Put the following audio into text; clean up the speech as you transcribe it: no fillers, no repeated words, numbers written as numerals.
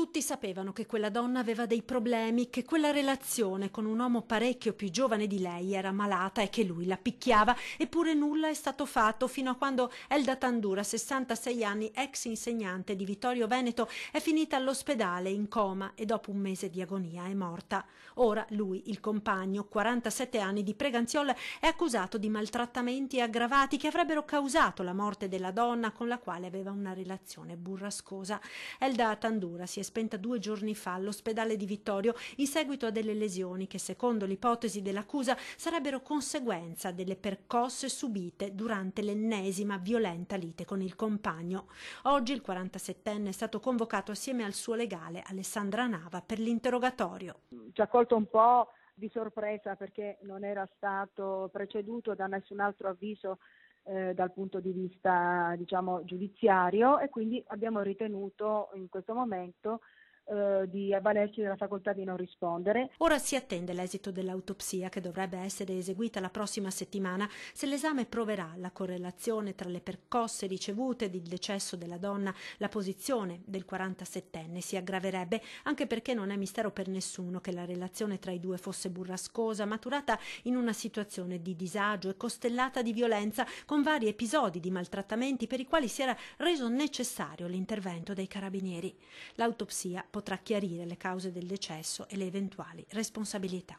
Tutti sapevano che quella donna aveva dei problemi, che quella relazione con un uomo parecchio più giovane di lei era malata e che lui la picchiava, eppure nulla è stato fatto fino a quando Elda Tandura, 66 anni, ex insegnante di Vittorio Veneto, è finita all'ospedale in coma e dopo un mese di agonia è morta. Ora lui, il compagno, 47 anni, di Preganziol, è accusato di maltrattamenti aggravati che avrebbero causato la morte della donna con la quale aveva una relazione burrascosa. Elda Tandura si è spenta 2 giorni fa all'ospedale di Vittorio in seguito a delle lesioni che, secondo l'ipotesi dell'accusa, sarebbero conseguenza delle percosse subite durante l'ennesima violenta lite con il compagno. Oggi il 47enne è stato convocato assieme al suo legale Alessandra Nava per l'interrogatorio. Ci ha colto un po' di sorpresa perché non era stato preceduto da nessun altro avviso dal punto di vista, diciamo, giudiziario, e quindi abbiamo ritenuto in questo momento di avvalerci della facoltà di non rispondere. Ora si attende l'esito dell'autopsia che dovrebbe essere eseguita la prossima settimana. Se l'esame proverà la correlazione tra le percosse ricevute ed il decesso della donna, la posizione del 47enne si aggraverebbe, anche perché non è mistero per nessuno che la relazione tra i due fosse burrascosa, maturata in una situazione di disagio e costellata di violenza, con vari episodi di maltrattamenti per i quali si era reso necessario l'intervento dei carabinieri. L'autopsia potrà chiarire le cause del decesso e le eventuali responsabilità.